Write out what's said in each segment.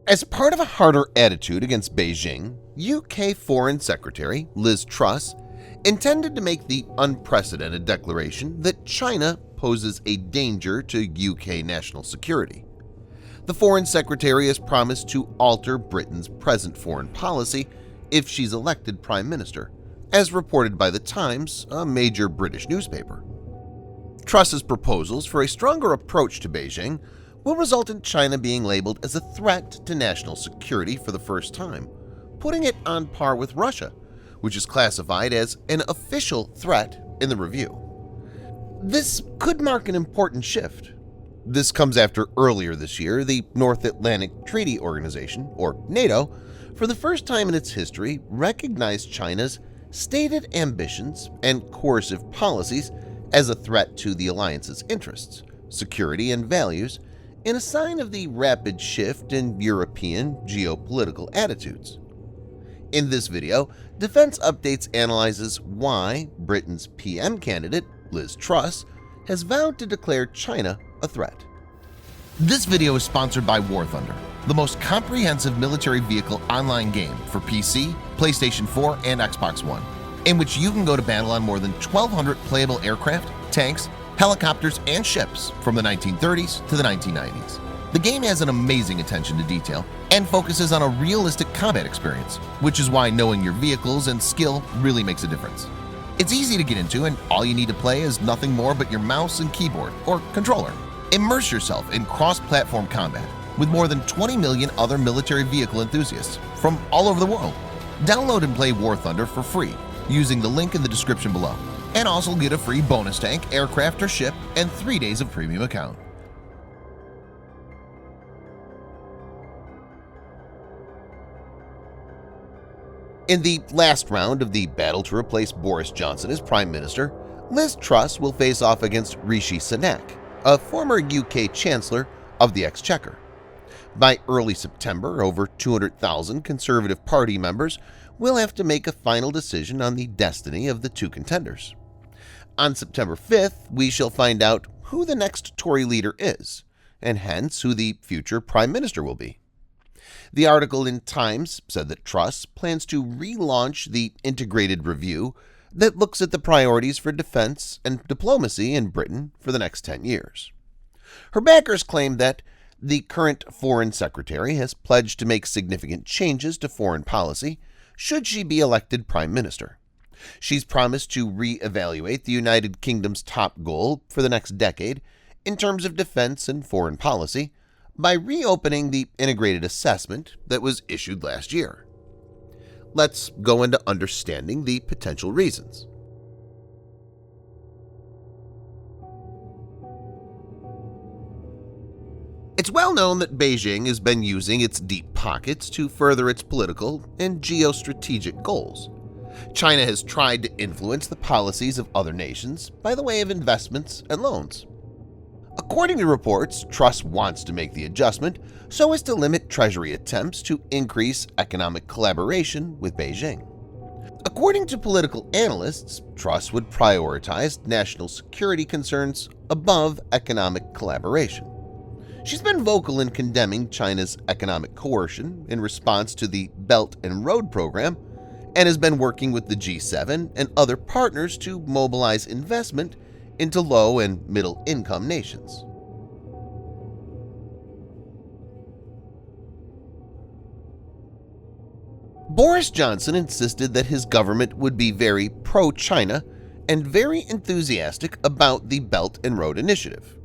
As part of a harder attitude against Beijing, UK Foreign Secretary Liz Truss intended to make the unprecedented declaration that China poses a danger to UK national security. The Foreign Secretary has promised to alter Britain's present foreign policy if she's elected Prime Minister, as reported by The Times, a major British newspaper. Truss's proposals for a stronger approach to Beijing will result in China being labeled as a threat to national security for the first time, putting it on par with Russia, which is classified as an official threat in the review. This could mark an important shift. This comes after earlier this year, the North Atlantic Treaty Organization, or NATO, for the first time in its history recognized China's stated ambitions and coercive policies as a threat to the alliance's interests, security, and values, in a sign of the rapid shift in European geopolitical attitudes. In this video, Defense Updates analyzes why Britain's PM candidate, Liz Truss, has vowed to declare China a threat. This video is sponsored by War Thunder, the most comprehensive military vehicle online game for PC, PlayStation 4, and Xbox One, in which you can go to battle on more than 1,200 playable aircraft, tanks, helicopters, and ships from the 1930s to the 1990s. The game has an amazing attention to detail and focuses on a realistic combat experience, which is why knowing your vehicles and skill really makes a difference. It's easy to get into, and all you need to play is nothing more but your mouse and keyboard or controller. Immerse yourself in cross-platform combat with more than 20 million other military vehicle enthusiasts from all over the world. Download and play War Thunder for free using the link in the description below, and also get a free bonus tank, aircraft, or ship, and 3 days of premium account. In the last round of the battle to replace Boris Johnson as Prime Minister, Liz Truss will face off against Rishi Sunak, a former UK Chancellor of the Exchequer. By early September, over 200,000 Conservative Party members will have to make a final decision on the destiny of the two contenders. On September 5th, we shall find out who the next Tory leader is, and hence who the future Prime Minister will be. The article in Times said that Truss plans to relaunch the integrated review that looks at the priorities for defense and diplomacy in Britain for the next 10 years. Her backers claim that the current Foreign Secretary has pledged to make significant changes to foreign policy should she be elected Prime Minister. She's promised to re-evaluate the United Kingdom's top goal for the next decade in terms of defense and foreign policy by reopening the integrated assessment that was issued last year. Let's go into understanding the potential reasons. It's well known that Beijing has been using its deep pockets to further its political and geostrategic goals. China has tried to influence the policies of other nations by the way of investments and loans. According to reports, Truss wants to make the adjustment so as to limit Treasury attempts to increase economic collaboration with Beijing. According to political analysts, Truss would prioritize national security concerns above economic collaboration. She's been vocal in condemning China's economic coercion in response to the Belt and Road program, and has been working with the G7 and other partners to mobilize investment into low- and middle-income nations. Boris Johnson insisted that his government would be very pro-China and very enthusiastic about the Belt and Road Initiative.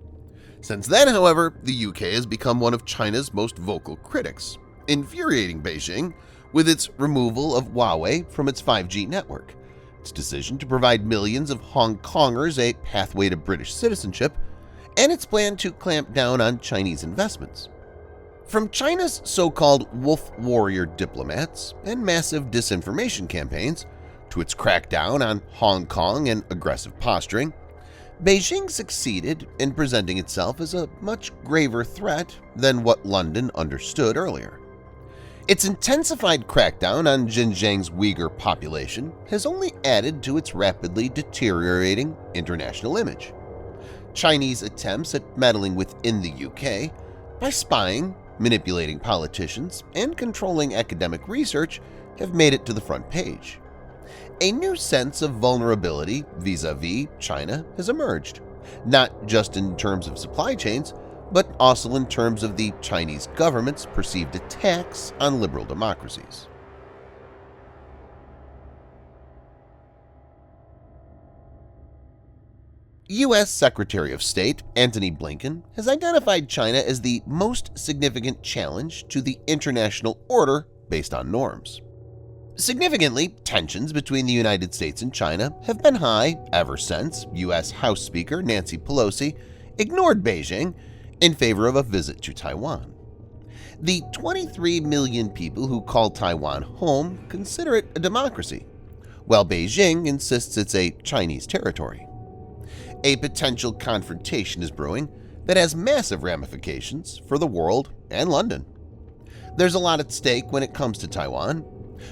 Since then, however, the UK has become one of China's most vocal critics, infuriating Beijing with its removal of Huawei from its 5G network, its decision to provide millions of Hong Kongers a pathway to British citizenship, and its plan to clamp down on Chinese investments. From China's so-called wolf warrior diplomats and massive disinformation campaigns to its crackdown on Hong Kong and aggressive posturing, Beijing succeeded in presenting itself as a much graver threat than what London understood earlier. Its intensified crackdown on Xinjiang's Uyghur population has only added to its rapidly deteriorating international image. Chinese attempts at meddling within the UK by spying, manipulating politicians, and controlling academic research have made it to the front page. A new sense of vulnerability vis-a-vis China has emerged, not just in terms of supply chains, but also in terms of the Chinese government's perceived attacks on liberal democracies. U.S. Secretary of State Antony Blinken has identified China as the most significant challenge to the international order based on norms. Significantly, tensions between the United States and China have been high ever since U.S. House Speaker Nancy Pelosi ignored Beijing in favor of a visit to Taiwan. The 23 million people who call Taiwan home consider it a democracy, while Beijing insists it's a Chinese territory. A potential confrontation is brewing that has massive ramifications for the world and London. There's a lot at stake when it comes to Taiwan.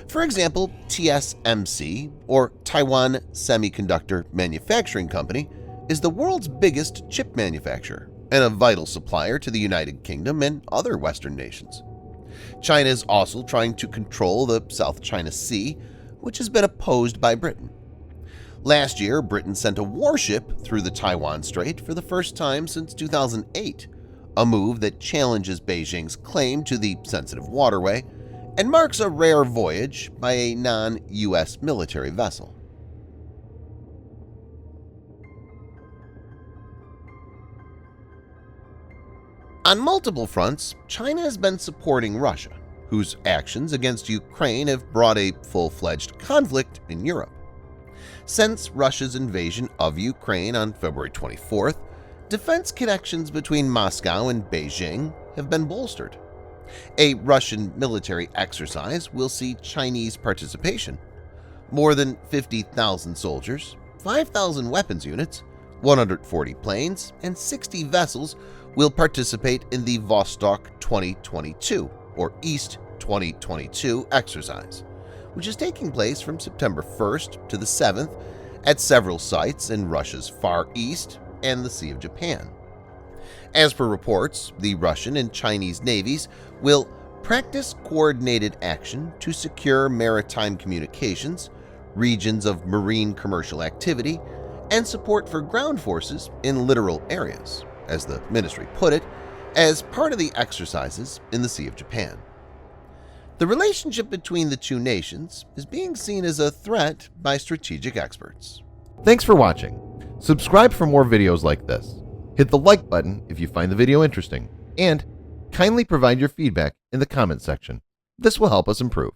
For example, TSMC, or Taiwan Semiconductor Manufacturing Company, is the world's biggest chip manufacturer and a vital supplier to the United Kingdom and other Western nations. China is also trying to control the South China Sea, which has been opposed by Britain. Last year, Britain sent a warship through the Taiwan Strait for the first time since 2008, a move that challenges Beijing's claim to the sensitive waterway and marks a rare voyage by a non-U.S. military vessel. On multiple fronts, China has been supporting Russia, whose actions against Ukraine have brought a full-fledged conflict in Europe. Since Russia's invasion of Ukraine on February 24th, defense connections between Moscow and Beijing have been bolstered. A Russian military exercise will see Chinese participation. More than 50,000 soldiers, 5,000 weapons units, 140 planes, and 60 vessels will participate in the Vostok 2022 or East 2022 exercise, which is taking place from September 1st to the 7th at several sites in Russia's Far East and the Sea of Japan. As per reports, the Russian and Chinese navies will practice coordinated action to secure maritime communications, regions of marine commercial activity, and support for ground forces in littoral areas, as the ministry put it, as part of the exercises in the Sea of Japan. The relationship between the two nations is being seen as a threat by strategic experts. Thanks for watching. Subscribe for more videos like this. Hit the like button if you find the video interesting, and kindly provide your feedback in the comment section. This will help us improve.